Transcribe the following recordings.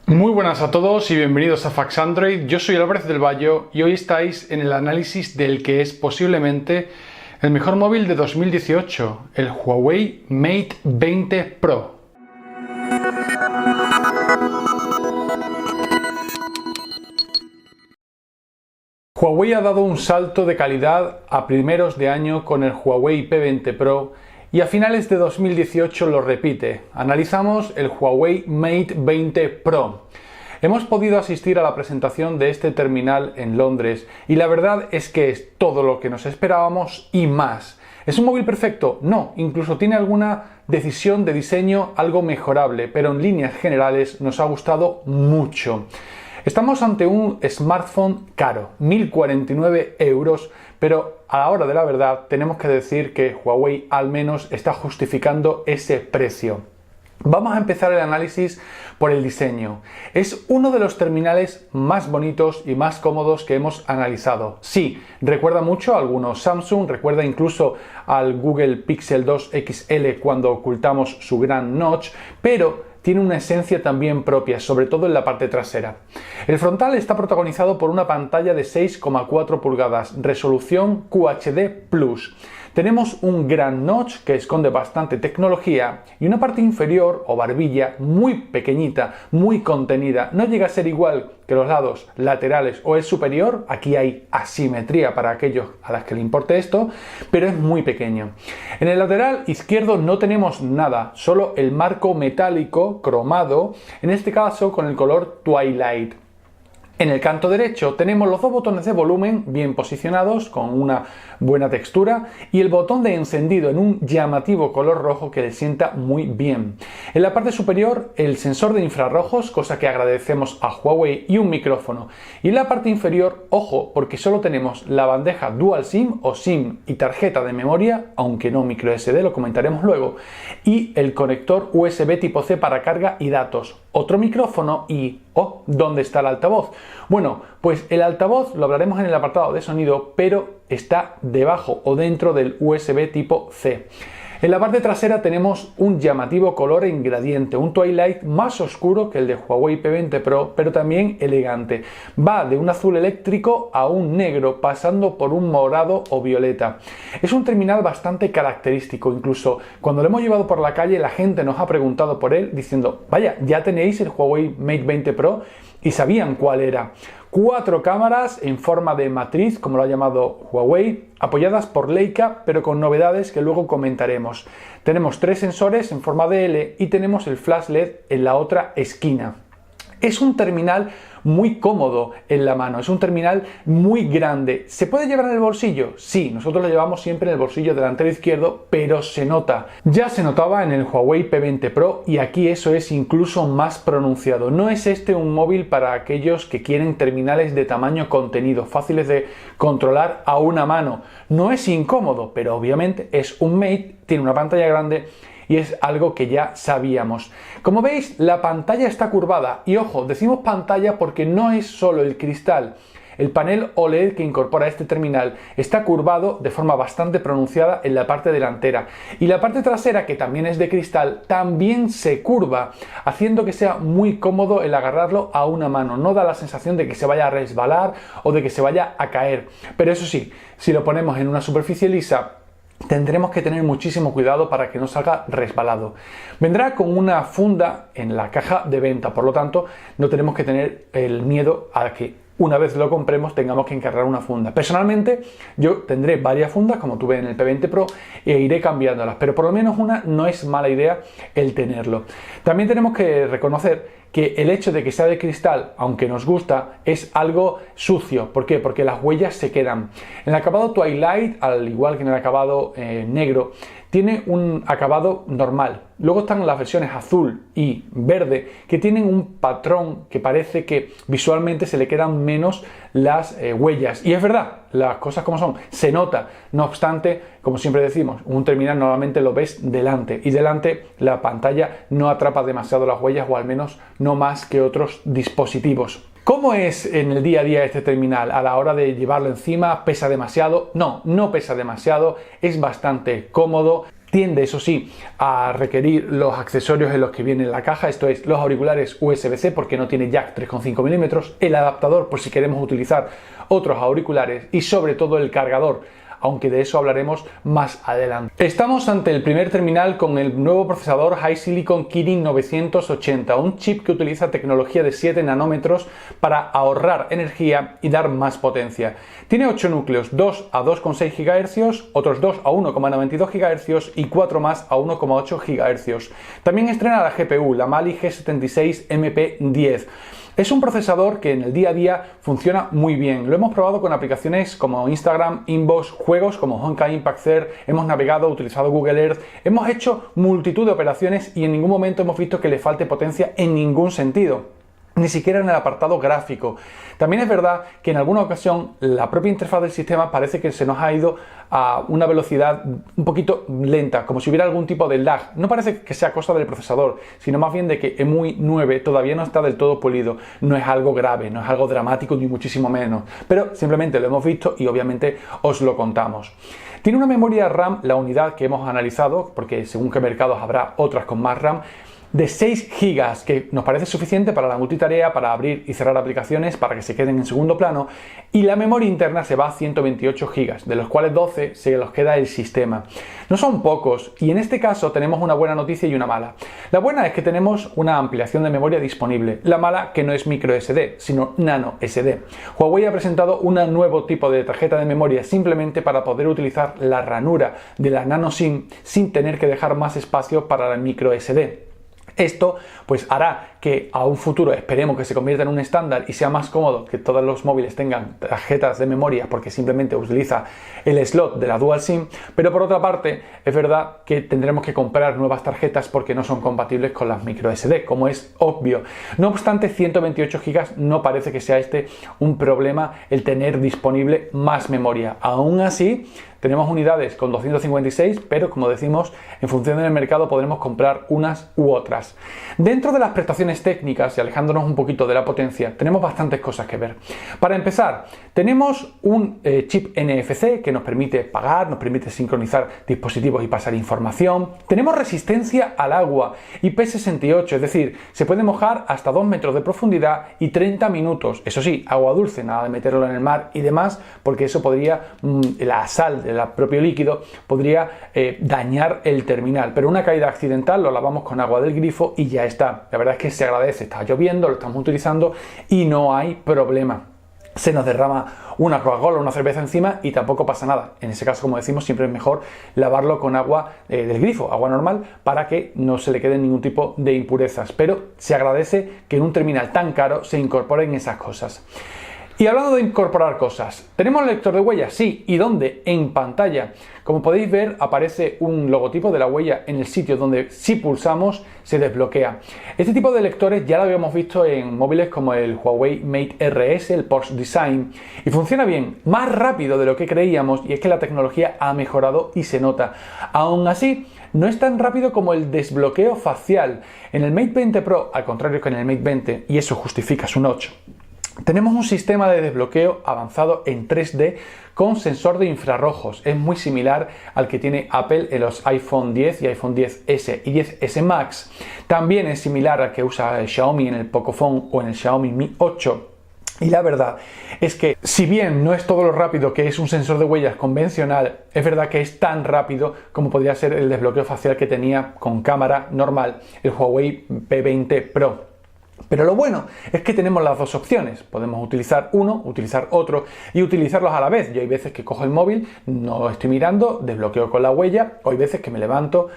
Muy buenas a todos y bienvenidos a Fax Android. Yo soy Álvarez del Vallo y hoy estáis en el análisis del que es posiblemente el mejor móvil de 2018, el Huawei Mate 20 Pro. Huawei ha dado un salto de calidad a primeros de año con el Huawei P20 Pro y a finales de 2018 lo repite. Analizamos el Huawei Mate 20 Pro. Hemos podido asistir a la presentación de este terminal en Londres y la verdad es que es todo lo que nos esperábamos y más. ¿Es un móvil perfecto? No, incluso tiene alguna decisión de diseño algo mejorable, pero en líneas generales nos ha gustado mucho. Estamos ante un smartphone caro, 1.049 euros, pero a la hora de la verdad tenemos que decir que Huawei al menos está justificando ese precio. Vamos a empezar el análisis por el diseño. Es uno de los terminales más bonitos y más cómodos que hemos analizado. Sí, recuerda mucho a algunos Samsung, recuerda incluso al Google Pixel 2 XL cuando ocultamos su gran notch, pero tiene una esencia también propia, sobre todo en la parte trasera. El frontal está protagonizado por una pantalla de 6,4 pulgadas, resolución QHD+. Tenemos un gran notch que esconde bastante tecnología y una parte inferior o barbilla muy pequeñita, muy contenida. No llega a ser igual que los lados laterales o el superior. Aquí hay asimetría para aquellos a los que le importe esto, pero es muy pequeño. En el lateral izquierdo no tenemos nada, solo el marco metálico cromado, en este caso con el color Twilight. En el canto derecho tenemos los dos botones de volumen bien posicionados con una buena textura y el botón de encendido en un llamativo color rojo que le sienta muy bien. En la parte superior el sensor de infrarrojos, cosa que agradecemos a Huawei, y un micrófono. Y en la parte inferior, ojo, porque solo tenemos la bandeja Dual SIM o SIM y tarjeta de memoria, aunque no micro SD, lo comentaremos luego, y el conector USB tipo C para carga y datos. Otro micrófono y ¿dónde está el altavoz? Bueno, pues el altavoz lo hablaremos en el apartado de sonido, pero está debajo o dentro del USB tipo C. En la parte trasera tenemos un llamativo color en gradiente, un Twilight más oscuro que el de Huawei P20 Pro, pero también elegante. Va de un azul eléctrico a un negro, pasando por un morado o violeta. Es un terminal bastante característico, incluso cuando lo hemos llevado por la calle la gente nos ha preguntado por él diciendo, vaya, ¿ya tenéis el Huawei Mate 20 Pro? Y sabían cuál era. 4 cámaras en forma de matriz, como lo ha llamado Huawei, apoyadas por Leica, pero con novedades que luego comentaremos. Tenemos 3 sensores en forma de L y tenemos el flash LED en la otra esquina. Es un terminal muy cómodo en la mano, es un terminal muy grande. ¿Se puede llevar en el bolsillo? Sí, nosotros lo llevamos siempre en el bolsillo delantero izquierdo, pero se nota. Ya se notaba en el Huawei P20 Pro y aquí eso es incluso más pronunciado. No es este un móvil para aquellos que quieren terminales de tamaño contenido, fáciles de controlar a una mano. No es incómodo, pero obviamente es un Mate, tiene una pantalla grande y es algo que ya sabíamos. Como veis, la pantalla está curvada y ojo, decimos pantalla porque no es solo el cristal. El panel OLED que incorpora este terminal está curvado de forma bastante pronunciada en la parte delantera y la parte trasera, que también es de cristal, también se curva, haciendo que sea muy cómodo el agarrarlo a una mano. No da la sensación de que se vaya a resbalar o de que se vaya a caer, pero eso sí, si lo ponemos en una superficie lisa tendremos que tener muchísimo cuidado para que no salga resbalado. Vendrá con una funda en la caja de venta, por lo tanto no tenemos que tener el miedo a que una vez lo compremos tengamos que encargar una funda. Personalmente yo tendré varias fundas como tuve en el P20 Pro e iré cambiándolas, pero por lo menos una no es mala idea el tenerlo. También tenemos que reconocer que el hecho de que sea de cristal, aunque nos gusta, es algo sucio. ¿Por qué? Porque las huellas se quedan. En el acabado Twilight, al igual que en el acabado negro, tiene un acabado normal. Luego están las versiones azul y verde que tienen un patrón que parece que visualmente se le quedan menos las huellas. Y es verdad, las cosas como son, se nota. No obstante, como siempre decimos, un terminal normalmente lo ves delante y delante la pantalla no atrapa demasiado las huellas, o al menos no más que otros dispositivos. ¿Cómo es en el día a día este terminal? A la hora de llevarlo encima, ¿pesa demasiado? No, no pesa demasiado, es bastante cómodo. Tiende, eso sí, a requerir los accesorios en los que viene la caja, esto es, los auriculares USB-C porque no tiene jack 3,5 mm, el adaptador por si queremos utilizar otros auriculares y sobre todo el cargador, aunque de eso hablaremos más adelante. Estamos ante el primer terminal con el nuevo procesador HiSilicon Kirin 980, un chip que utiliza tecnología de 7 nanómetros para ahorrar energía y dar más potencia. Tiene 8 núcleos, 2 a 2,6 GHz, otros 2 a 1,92 GHz y 4 más a 1,8 GHz. También estrena la GPU, la Mali G76 MP10. Es un procesador que en el día a día funciona muy bien. Lo hemos probado con aplicaciones como Instagram, Inbox, juegos como Honkai Impact Zone, hemos navegado, utilizado Google Earth, hemos hecho multitud de operaciones y en ningún momento hemos visto que le falte potencia en ningún sentido. Ni siquiera en el apartado gráfico. También es verdad que en alguna ocasión la propia interfaz del sistema parece que se nos ha ido a una velocidad un poquito lenta, como si hubiera algún tipo de lag. No parece que sea cosa del procesador, sino más bien de que EMUI 9 todavía no está del todo pulido. No es algo grave, no es algo dramático ni muchísimo menos, pero simplemente lo hemos visto y obviamente os lo contamos. Tiene una memoria RAM, la unidad que hemos analizado, porque según qué mercados habrá otras con más RAM, de 6 GB, que nos parece suficiente para la multitarea, para abrir y cerrar aplicaciones, para que se queden en segundo plano, y la memoria interna se va a 128 GB, de los cuales 12 se los queda el sistema. No son pocos, y en este caso tenemos una buena noticia y una mala. La buena es que tenemos una ampliación de memoria disponible, la mala que no es micro SD, sino nano SD. Huawei ha presentado un nuevo tipo de tarjeta de memoria simplemente para poder utilizar la ranura de la nano SIM sin tener que dejar más espacio para la micro SD. Esto pues hará que a un futuro esperemos que se convierta en un estándar y sea más cómodo que todos los móviles tengan tarjetas de memoria porque simplemente utiliza el slot de la Dual SIM, pero por otra parte es verdad que tendremos que comprar nuevas tarjetas porque no son compatibles con las micro SD, como es obvio. No obstante, 128 GB no parece que sea un problema el tener disponible más memoria. Aún así, tenemos unidades con 256, pero como decimos, en función del mercado podremos comprar unas u otras. Dentro de las prestaciones técnicas y alejándonos un poquito de la potencia, tenemos bastantes cosas que ver. Para empezar, tenemos un chip NFC que nos permite pagar, nos permite sincronizar dispositivos y pasar información. Tenemos resistencia al agua, IP68, es decir, se puede mojar hasta 2 metros de profundidad y 30 minutos. Eso sí, agua dulce, nada de meterlo en el mar y demás, porque eso podría, la sal del propio líquido podría dañar el terminal, pero una caída accidental lo lavamos con agua del grifo y ya está. La verdad es que se agradece, está lloviendo, lo estamos utilizando y no hay problema. Se nos derrama una Coca-Cola o una cerveza encima y tampoco pasa nada. En ese caso, como decimos, siempre es mejor lavarlo con agua del grifo, agua normal, para que no se le quede ningún tipo de impurezas, pero se agradece que en un terminal tan caro se incorporen esas cosas. Y hablando de incorporar cosas, ¿tenemos el lector de huellas? Sí. ¿Y dónde? En pantalla. Como podéis ver, aparece un logotipo de la huella en el sitio donde si pulsamos se desbloquea. Este tipo de lectores ya lo habíamos visto en móviles como el Huawei Mate RS, el Porsche Design, y funciona bien, más rápido de lo que creíamos, y es que la tecnología ha mejorado y se nota. Aún así, no es tan rápido como el desbloqueo facial. En el Mate 20 Pro, al contrario que en el Mate 20, y eso justifica su notch, tenemos un sistema de desbloqueo avanzado en 3D con sensor de infrarrojos. Es muy similar al que tiene Apple en los iPhone 10 y iPhone 10S y 10S Max. También es similar al que usa Xiaomi en el Pocophone o en el Xiaomi Mi 8. Y la verdad es que, si bien no es todo lo rápido que es un sensor de huellas convencional, es verdad que es tan rápido como podría ser el desbloqueo facial que tenía con cámara normal el Huawei P20 Pro. Pero lo bueno es que tenemos las dos opciones. Podemos utilizar uno, utilizar otro y utilizarlos a la vez. Yo hay veces que cojo el móvil, no estoy mirando, desbloqueo con la huella, o hay veces que me levanto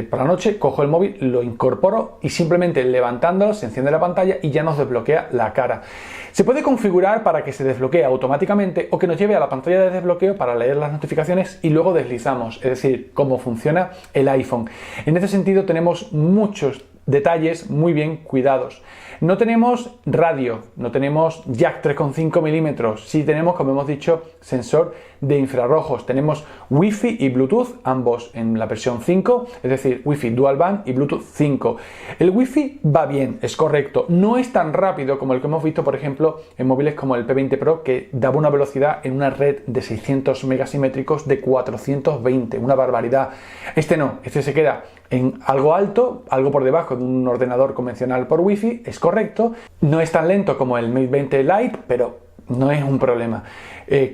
por la noche, cojo el móvil, lo incorporo y simplemente levantándolo se enciende la pantalla y ya nos desbloquea la cara. Se puede configurar para que se desbloquee automáticamente o que nos lleve a la pantalla de desbloqueo para leer las notificaciones y luego deslizamos, es decir, cómo funciona el iPhone. En este sentido tenemos muchos detalles muy bien cuidados. No tenemos radio, no tenemos jack 3,5 milímetros, sí tenemos, como hemos dicho, sensor de infrarrojos. Tenemos Wi-Fi y Bluetooth, ambos en la versión 5, es decir, Wi-Fi Dual Band y Bluetooth 5. El Wi-Fi va bien, es correcto, no es tan rápido como el que hemos visto, por ejemplo, en móviles como el P20 Pro, que daba una velocidad en una red de 600 megasimétricos de 420, una barbaridad. Este no, este se queda en algo alto, algo por debajo de un ordenador convencional por Wi-Fi, es correcto. No es tan lento como el Mate 20 Lite, pero no es un problema.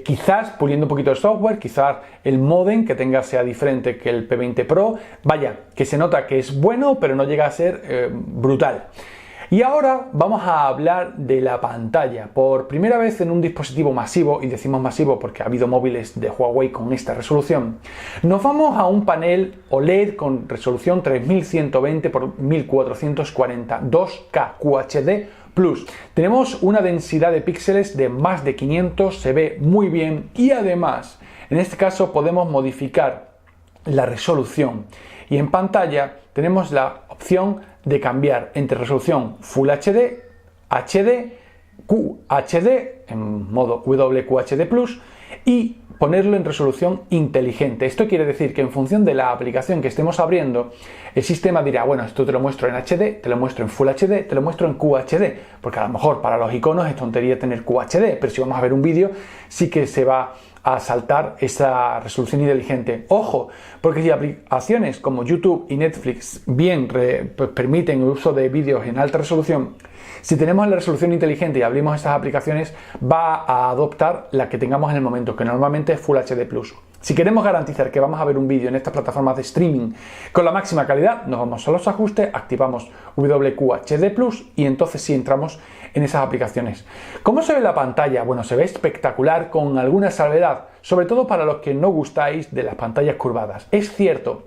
Quizás puliendo un poquito el software, quizás el módem que tenga sea diferente que el P20 Pro. Vaya, que se nota que es bueno, pero no llega a ser brutal. Y ahora vamos a hablar de la pantalla. Por primera vez en un dispositivo masivo, y decimos masivo porque ha habido móviles de Huawei con esta resolución, nos vamos a un panel OLED con resolución 3120 x 1440, 2K QHD+. Tenemos una densidad de píxeles de más de 500, se ve muy bien y además, en este caso podemos modificar la resolución. Y en pantalla tenemos la opción de cambiar entre resolución Full HD, HD, QHD en modo WQHD+, y ponerlo en resolución inteligente. Esto quiere decir que en función de la aplicación que estemos abriendo, el sistema dirá, bueno, esto te lo muestro en HD, te lo muestro en Full HD, te lo muestro en QHD, porque a lo mejor para los iconos es tontería tener QHD, pero si vamos a ver un vídeo sí que se va a saltar esa resolución inteligente. Ojo, porque si aplicaciones como YouTube y Netflix bien permiten el uso de vídeos en alta resolución, si tenemos la resolución inteligente y abrimos estas aplicaciones, va a adoptar la que tengamos en el momento, que normalmente es Full HD+. Si queremos garantizar que vamos a ver un vídeo en estas plataformas de streaming con la máxima calidad, nos vamos a los ajustes, activamos WQHD+, y entonces sí entramos en esas aplicaciones. ¿Cómo se ve la pantalla? Bueno, se ve espectacular con alguna salvedad, sobre todo para los que no gustáis de las pantallas curvadas. Es cierto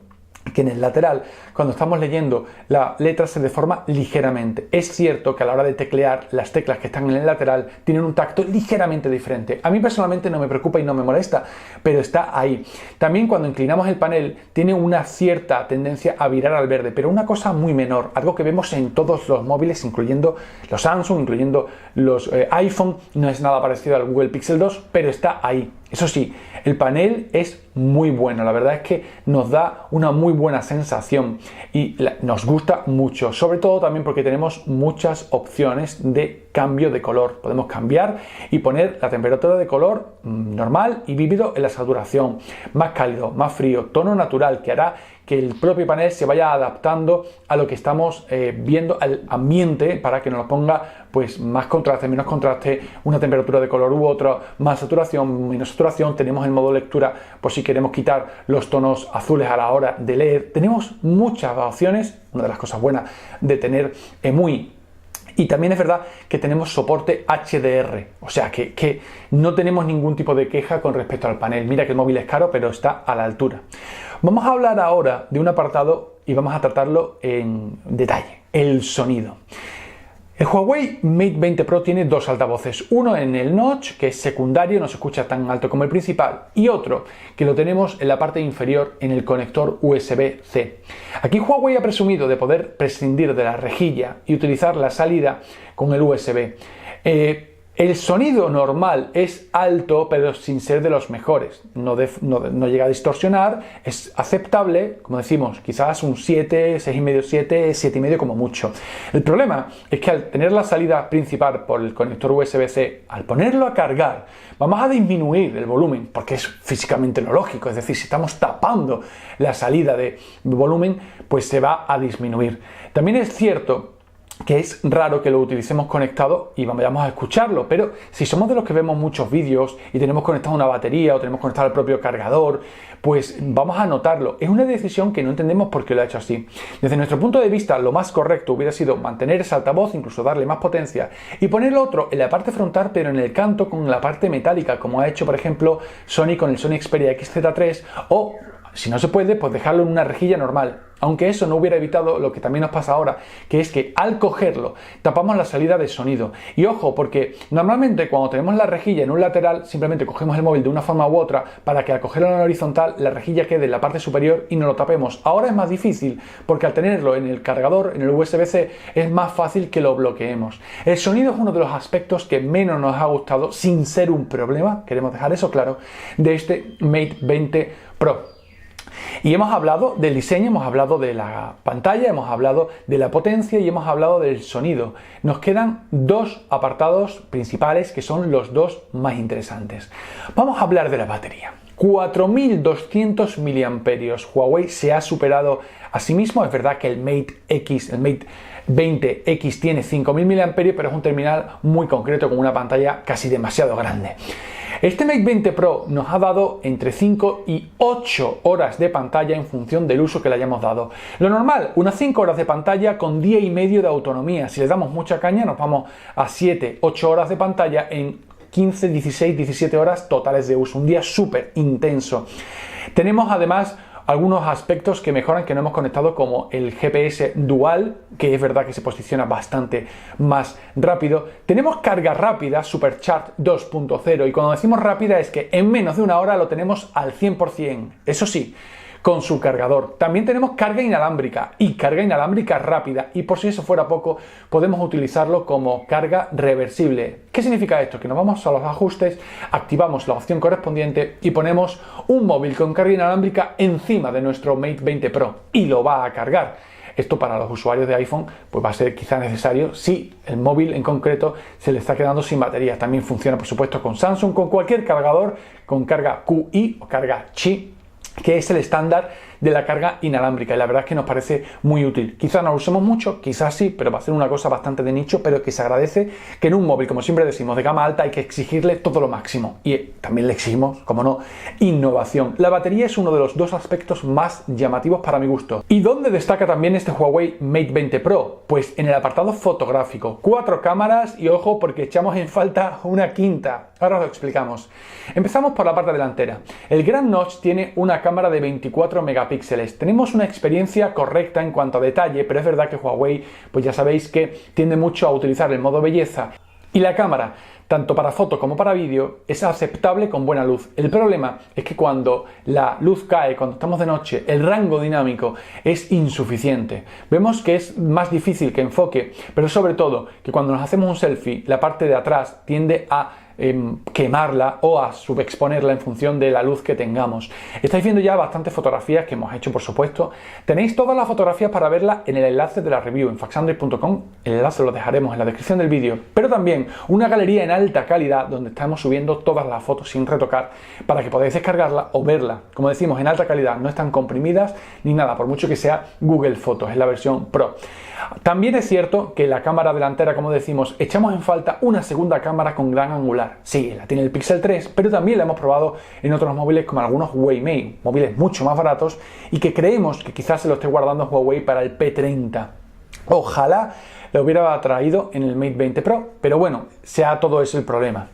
que en el lateral, cuando estamos leyendo, la letra se deforma ligeramente. Es cierto que a la hora de teclear, las teclas que están en el lateral tienen un tacto ligeramente diferente. A mí personalmente no me preocupa y no me molesta, pero está ahí. También cuando inclinamos el panel, tiene una cierta tendencia a virar al verde, pero una cosa muy menor, algo que vemos en todos los móviles, incluyendo los Samsung, incluyendo los iPhone. No es nada parecido al Google Pixel 2, pero está ahí. Eso sí, el panel es muy bueno, la verdad es que nos da una muy buena sensación y nos gusta mucho, sobre todo también porque tenemos muchas opciones de cambio de color. Podemos cambiar y poner la temperatura de color normal y vívido en la saturación, más cálido, más frío, tono natural, que hará que el propio panel se vaya adaptando a lo que estamos viendo, al ambiente, para que nos lo ponga pues más contraste, menos contraste, una temperatura de color u otra, más saturación, menos saturación. Tenemos el modo lectura por si queremos quitar los tonos azules a la hora de leer. Tenemos muchas opciones, una de las cosas buenas de tener EMUI. Y también es verdad que tenemos soporte HDR, o sea que no tenemos ningún tipo de queja con respecto al panel. Mira que el móvil es caro, pero está a la altura. Vamos a hablar ahora de un apartado y vamos a tratarlo en detalle, el sonido. El Huawei Mate 20 Pro tiene dos altavoces, uno en el notch, que es secundario, no se escucha tan alto como el principal, y otro que lo tenemos en la parte inferior en el conector USB-C. Aquí Huawei ha presumido de poder prescindir de la rejilla y utilizar la salida con el USB. El sonido normal es alto, pero sin ser de los mejores. No llega a distorsionar, es aceptable, como decimos, quizás un 7, 6,5, 7, 7,5 como mucho. El problema es que al tener la salida principal por el conector USB-C, al ponerlo a cargar, vamos a disminuir el volumen, porque es físicamente lo lógico. Es decir, si estamos tapando la salida de volumen, pues se va a disminuir. También es cierto que es raro que lo utilicemos conectado y vamos a escucharlo, pero si somos de los que vemos muchos vídeos y tenemos conectado una batería o tenemos conectado el propio cargador, pues vamos a notarlo. Es una decisión que no entendemos por qué lo ha hecho así. Desde nuestro punto de vista, lo más correcto hubiera sido mantener ese altavoz, incluso darle más potencia, y poner el otro en la parte frontal, pero en el canto con la parte metálica, como ha hecho, por ejemplo, Sony con el Sony Xperia XZ3 o Si no se puede, pues dejarlo en una rejilla normal. Aunque eso no hubiera evitado lo que también nos pasa ahora, que es que al cogerlo tapamos la salida de sonido. Y ojo, porque normalmente cuando tenemos la rejilla en un lateral, simplemente cogemos el móvil de una forma u otra para que al cogerlo en horizontal la rejilla quede en la parte superior y no lo tapemos. Ahora es más difícil porque al tenerlo en el cargador, en el USB-C, es más fácil que lo bloqueemos. El sonido es uno de los aspectos que menos nos ha gustado, sin ser un problema, queremos dejar eso claro, de este Mate 20 Pro. Y hemos hablado del diseño, hemos hablado de la pantalla, hemos hablado de la potencia y hemos hablado del sonido. Nos quedan dos apartados principales que son los dos más interesantes. Vamos a hablar de la batería. 4200 mAh. Huawei se ha superado a sí mismo. Es verdad que el Mate X, el Mate 20X tiene 5000 mAh, pero es un terminal muy concreto con una pantalla casi demasiado grande. Este Mate 20 Pro nos ha dado entre 5 y 8 horas de pantalla en función del uso que le hayamos dado. Lo normal, unas 5 horas de pantalla con día y medio de autonomía. Si le damos mucha caña nos vamos a 7, 8 horas de pantalla en 15, 16, 17 horas totales de uso. Un día súper intenso. Tenemos además algunos aspectos que mejoran que no hemos conectado, como el GPS dual, que es verdad que se posiciona bastante más rápido. Tenemos carga rápida, Supercharge 2.0, y cuando decimos rápida es que en menos de una hora lo tenemos al 100%. Eso sí, con su cargador. También tenemos carga inalámbrica y carga inalámbrica rápida, y por si eso fuera poco, podemos utilizarlo como carga reversible. ¿Qué significa esto? Que nos vamos a los ajustes, activamos la opción correspondiente y ponemos un móvil con carga inalámbrica encima de nuestro Mate 20 Pro y lo va a cargar. Esto para los usuarios de iPhone pues va a ser quizá necesario si el móvil en concreto se le está quedando sin batería. También funciona por supuesto con Samsung, con cualquier cargador con carga QI o carga Qi, que es el estándar de la carga inalámbrica, y la verdad es que nos parece muy útil. Quizás no lo usemos mucho, quizás sí, pero va a ser una cosa bastante de nicho, pero que se agradece que en un móvil, como siempre decimos, de gama alta hay que exigirle todo lo máximo, y también le exigimos, como no, innovación. La batería es uno de los dos aspectos más llamativos para mi gusto. ¿Y dónde destaca también este Huawei Mate 20 Pro? Pues en el apartado fotográfico. 4 cámaras y ojo porque echamos en falta una quinta. Ahora os lo explicamos. Empezamos por la parte delantera. El gran notch tiene una cámara de 24 megapíxeles. Tenemos una experiencia correcta en cuanto a detalle, pero es verdad que Huawei, pues ya sabéis que tiende mucho a utilizar el modo belleza, y la cámara, tanto para foto como para vídeo, es aceptable con buena luz. El problema es que cuando la luz cae, cuando estamos de noche, el rango dinámico es insuficiente. Vemos que es más difícil que enfoque, pero sobre todo que cuando nos hacemos un selfie, la parte de atrás tiende a quemarla o a subexponerla en función de la luz que tengamos. Estáis viendo ya bastantes fotografías que hemos hecho, por supuesto. Tenéis todas las fotografías para verlas en el enlace de la review en faxandroid.com. El enlace lo dejaremos en la descripción del vídeo, pero también una galería en alta calidad donde estamos subiendo todas las fotos sin retocar para que podáis descargarla o verla. Como decimos, en alta calidad, no están comprimidas ni nada, por mucho que sea Google Fotos, es la versión Pro. También es cierto que la cámara delantera, como decimos, echamos en falta una segunda cámara con gran angular. Sí, la tiene el Pixel 3, pero también la hemos probado en otros móviles como algunos Huawei Mate, móviles mucho más baratos y que creemos que quizás se lo esté guardando Huawei para el P30. Ojalá lo hubiera traído en el Mate 20 Pro, pero bueno, sea todo eso el problema.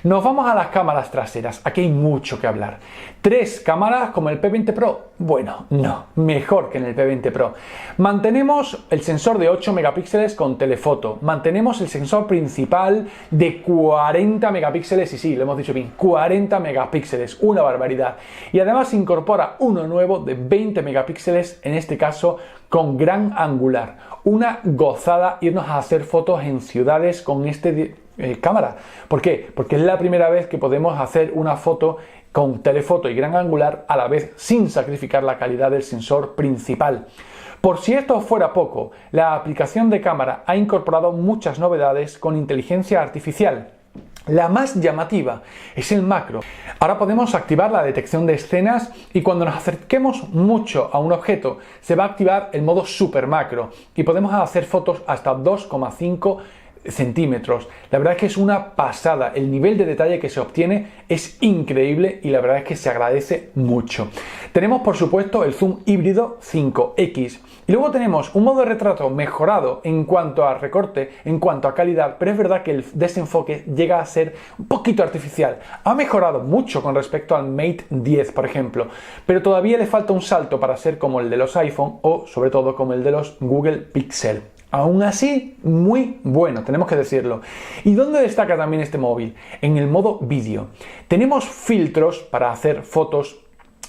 Nos vamos a las cámaras traseras. Aquí hay mucho que hablar. 3 cámaras como el P20 Pro. Bueno, no, mejor que en el P20 Pro. Mantenemos el sensor de 8 megapíxeles con telefoto. Mantenemos el sensor principal de 40 megapíxeles. Y sí, lo hemos dicho bien, 40 megapíxeles. Una barbaridad. Y además incorpora uno nuevo de 20 megapíxeles, en este caso con gran angular. Una gozada irnos a hacer fotos en ciudades con este cámara. ¿Por qué? Porque es la primera vez que podemos hacer una foto con telefoto y gran angular a la vez sin sacrificar la calidad del sensor principal. Por si esto fuera poco, la aplicación de cámara ha incorporado muchas novedades con inteligencia artificial. La más llamativa es el macro. Ahora podemos activar la detección de escenas y cuando nos acerquemos mucho a un objeto se va a activar el modo super macro y podemos hacer fotos hasta 2,5 centímetros. La verdad es que es una pasada. El nivel de detalle que se obtiene es increíble y la verdad es que se agradece mucho. Tenemos por supuesto el zoom híbrido 5X y luego tenemos un modo de retrato mejorado en cuanto a recorte, en cuanto a calidad, pero es verdad que el desenfoque llega a ser un poquito artificial. Ha mejorado mucho con respecto al Mate 10, por ejemplo, pero todavía le falta un salto para ser como el de los iPhone o sobre todo como el de los Google Pixel. Aún así, muy bueno, tenemos que decirlo. ¿Y dónde destaca también este móvil? En el modo vídeo. Tenemos filtros para hacer fotos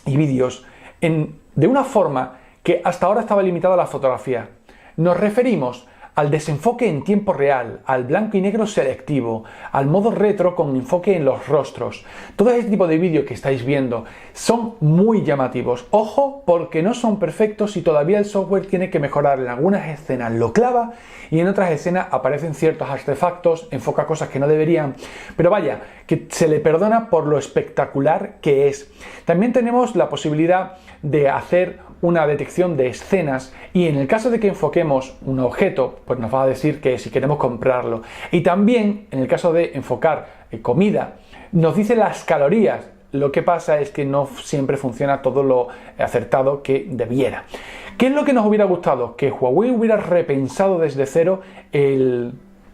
y vídeos de una forma que hasta ahora estaba limitada a la fotografía. Nos referimos al desenfoque en tiempo real, al blanco y negro selectivo, al modo retro con enfoque en los rostros. Todo este tipo de vídeos que estáis viendo son muy llamativos. Ojo, porque no son perfectos y todavía el software tiene que mejorar. En algunas escenas lo clava y en otras escenas aparecen ciertos artefactos, enfoca cosas que no deberían. Pero vaya, que se le perdona por lo espectacular que es. También tenemos la posibilidad de hacer una detección de escenas y en el caso de que enfoquemos un objeto, pues nos va a decir que si queremos comprarlo. Y también en el caso de enfocar comida, nos dice las calorías. Lo que pasa es que no siempre funciona todo lo acertado que debiera. ¿Qué es lo que nos hubiera gustado? Que Huawei hubiera repensado desde cero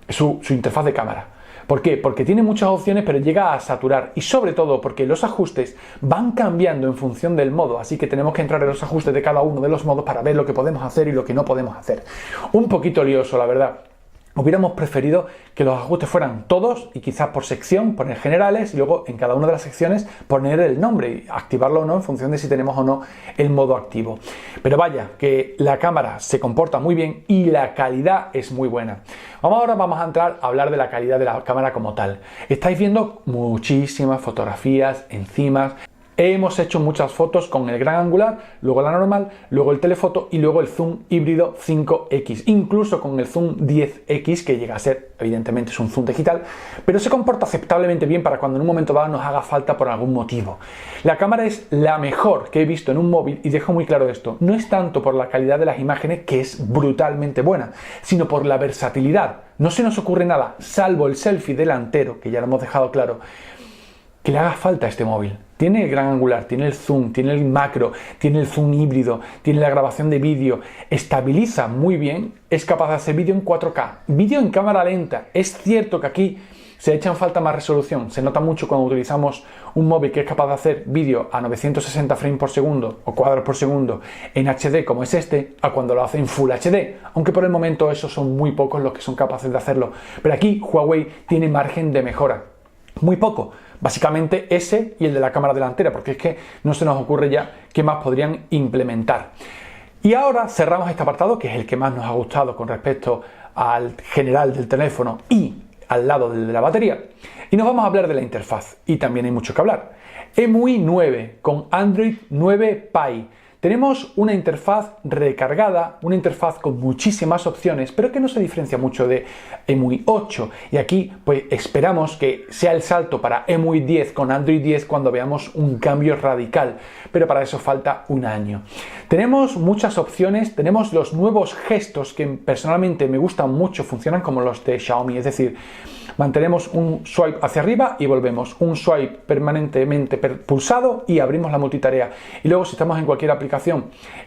su interfaz de cámara. ¿Por qué? Porque tiene muchas opciones pero llega a saturar y sobre todo porque los ajustes van cambiando en función del modo, así que tenemos que entrar en los ajustes de cada uno de los modos para ver lo que podemos hacer y lo que no podemos hacer. Un poquito lioso, la verdad. Hubiéramos preferido que los ajustes fueran todos y quizás por sección, poner generales y luego en cada una de las secciones poner el nombre y activarlo o no en función de si tenemos o no el modo activo. Pero vaya, que la cámara se comporta muy bien y la calidad es muy buena. Ahora vamos a entrar a hablar de la calidad de la cámara como tal. Estáis viendo muchísimas fotografías, encimas. Hemos hecho muchas fotos con el gran angular, luego la normal, luego el telefoto y luego el zoom híbrido 5X, incluso con el zoom 10X que llega a ser, evidentemente es un zoom digital, pero se comporta aceptablemente bien para cuando en un momento dado nos haga falta por algún motivo. La cámara es la mejor que he visto en un móvil y dejo muy claro esto, no es tanto por la calidad de las imágenes que es brutalmente buena, sino por la versatilidad. No se nos ocurre nada, salvo el selfie delantero, que ya lo hemos dejado claro, que le haga falta a este móvil. Tiene el gran angular, tiene el zoom, tiene el macro, tiene el zoom híbrido, tiene la grabación de vídeo, estabiliza muy bien, es capaz de hacer vídeo en 4K, vídeo en cámara lenta. Es cierto que aquí se echan falta más resolución, se nota mucho cuando utilizamos un móvil que es capaz de hacer vídeo a 960 frames por segundo o cuadros por segundo en HD como es este, a cuando lo hace en Full HD, aunque por el momento esos son muy pocos los que son capaces de hacerlo. Pero aquí Huawei tiene margen de mejora, muy poco. Básicamente ese y el de la cámara delantera, porque es que no se nos ocurre ya qué más podrían implementar. Y ahora cerramos este apartado, que es el que más nos ha gustado con respecto al general del teléfono y al lado del de la batería. Y nos vamos a hablar de la interfaz, y también hay mucho que hablar. EMUI 9 con Android 9 Pie. Tenemos una interfaz recargada, una interfaz con muchísimas opciones, pero que no se diferencia mucho de EMUI 8. Y aquí pues esperamos que sea el salto para EMUI 10 con Android 10 cuando veamos un cambio radical, pero para eso falta un año. Tenemos muchas opciones, tenemos los nuevos gestos que personalmente me gustan mucho, funcionan como los de Xiaomi, es decir, mantenemos un swipe hacia arriba y volvemos, un swipe permanentemente pulsado y abrimos la multitarea. Y luego si estamos en cualquier aplicación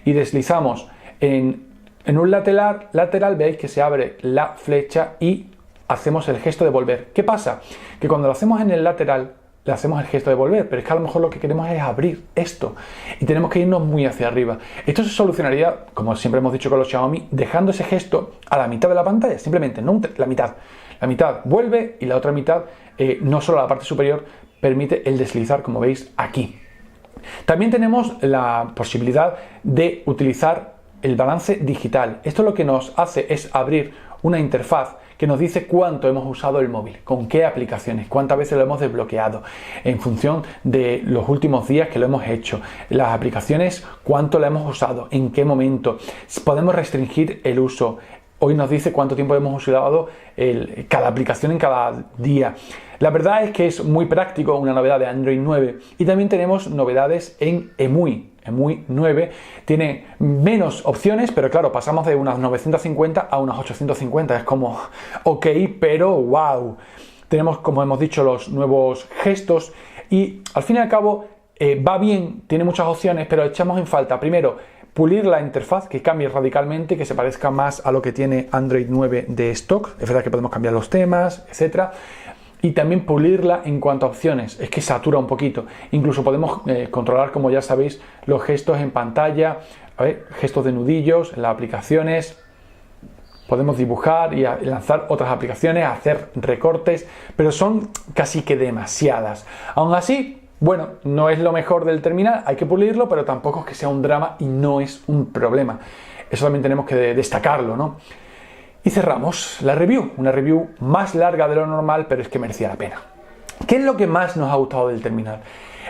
y deslizamos en un lateral, veis que se abre la flecha y hacemos el gesto de volver. ¿Qué pasa? Que cuando lo hacemos en el lateral le hacemos el gesto de volver, pero es que a lo mejor lo que queremos es abrir esto y tenemos que irnos muy hacia arriba. Esto se solucionaría, como siempre hemos dicho con los Xiaomi, dejando ese gesto a la mitad de la pantalla, simplemente, no la mitad. La mitad vuelve y la otra mitad, no solo la parte superior, permite el deslizar, como veis aquí. También tenemos la posibilidad de utilizar el balance digital. Esto lo que nos hace es abrir una interfaz que nos dice cuánto hemos usado el móvil, con qué aplicaciones, cuántas veces lo hemos desbloqueado, en función de los últimos días que lo hemos hecho, las aplicaciones, cuánto la hemos usado, en qué momento. Podemos restringir el uso. hoy nos dice cuánto tiempo hemos usado cada aplicación en cada día. La verdad es que es muy práctico, una novedad de Android 9, y también tenemos novedades en EMUI. EMUI 9 tiene menos opciones, pero claro, pasamos de unas 950 a unas 850. Es como, ok, pero wow. Tenemos, como hemos dicho, los nuevos gestos y al fin y al cabo va bien, tiene muchas opciones, pero echamos en falta, primero, pulir la interfaz, que cambie radicalmente, que se parezca más a lo que tiene Android 9 de stock. Es verdad que podemos cambiar los temas, etcétera. Y también pulirla en cuanto a opciones, es que satura un poquito. Incluso podemos controlar, como ya sabéis, los gestos en pantalla, gestos de nudillos en las aplicaciones. Podemos dibujar y lanzar otras aplicaciones, hacer recortes, pero son casi que demasiadas. Aún así, bueno, no es lo mejor del terminal, hay que pulirlo, pero tampoco es que sea un drama y no es un problema. Eso también tenemos que destacarlo, ¿no? Y cerramos la review, una review más larga de lo normal, pero es que merecía la pena. ¿Qué es lo que más nos ha gustado del terminal?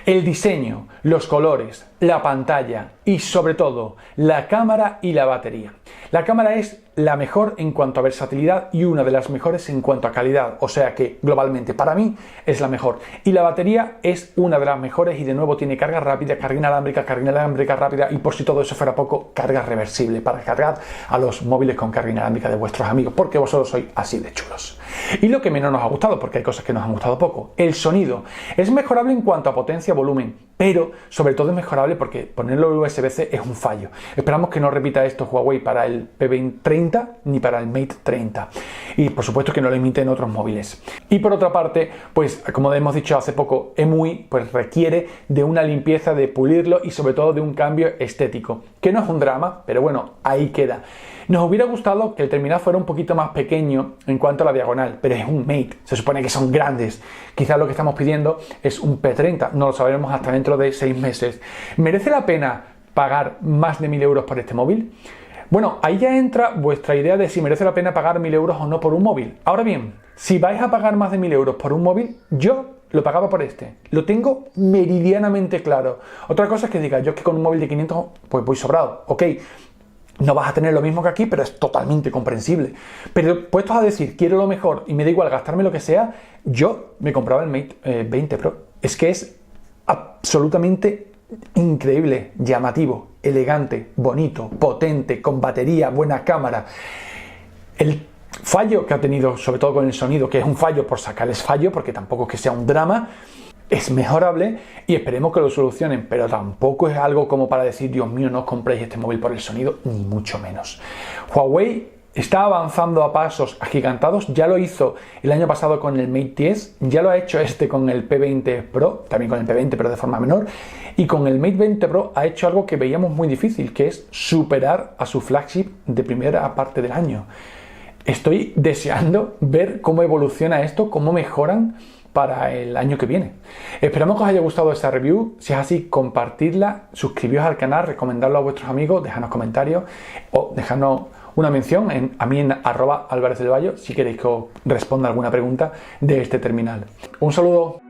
El diseño, los colores, la pantalla y sobre todo la cámara y la batería. La cámara es la mejor en cuanto a versatilidad y una de las mejores en cuanto a calidad, o sea que globalmente para mí es la mejor. Y la batería es una de las mejores y de nuevo tiene carga rápida, carga inalámbrica rápida y por si todo eso fuera poco, carga reversible para cargar a los móviles con carga inalámbrica de vuestros amigos, porque vosotros sois así de chulos. Y lo que menos nos ha gustado, porque hay cosas que nos han gustado poco, el sonido. Es mejorable en cuanto a potencia, volumen, pero sobre todo es mejorable porque ponerlo en USB-C es un fallo. Esperamos que no repita esto Huawei para el P2030 ni para el Mate 30 y por supuesto que no lo imite en otros móviles. Y por otra parte, pues como hemos dicho hace poco, EMUI pues requiere de una limpieza, de pulirlo y sobre todo de un cambio estético, que no es un drama, pero bueno, ahí queda. Nos hubiera gustado que el terminal fuera un poquito más pequeño en cuanto a la diagonal, pero es un Mate, se supone que son grandes. Quizás lo que estamos pidiendo es un P30, no lo sabremos hasta dentro de 6 meses. ¿Merece la pena pagar más de 1.000 euros por este móvil? Bueno, ahí ya entra vuestra idea de si merece la pena pagar 1.000 euros o no por un móvil. Ahora bien, si vais a pagar más de 1.000 euros por un móvil, yo lo pagaba por este. Lo tengo meridianamente claro. Otra cosa es que diga, yo que con un móvil de 500 pues voy sobrado. Ok, no vas a tener lo mismo que aquí, pero es totalmente comprensible. Pero puestos a decir, quiero lo mejor y me da igual gastarme lo que sea, yo me compraba el Mate 20 Pro. Es que es absolutamente increíble, llamativo, elegante, bonito, potente, con batería, buena cámara. El fallo que ha tenido, sobre todo con el sonido, que es un fallo por sacarles fallo, porque tampoco es que sea un drama, es mejorable y esperemos que lo solucionen, pero tampoco es algo como para decir, Dios mío, no os compréis este móvil por el sonido, ni mucho menos. Huawei está avanzando a pasos agigantados, ya lo hizo el año pasado con el Mate 10, ya lo ha hecho con el P20 Pro, también con el P20 pero de forma menor, y con el Mate 20 Pro ha hecho algo que veíamos muy difícil, que es superar a su flagship de primera parte del año. Estoy deseando ver cómo evoluciona esto, cómo mejoran para el año que viene. Esperamos que os haya gustado esta review. Si es así, compartidla, suscribíos al canal, recomendadlo a vuestros amigos, dejadnos comentarios o dejadnos una mención a mí en @alvarezdelvalle si queréis que os responda alguna pregunta de este terminal. Un saludo.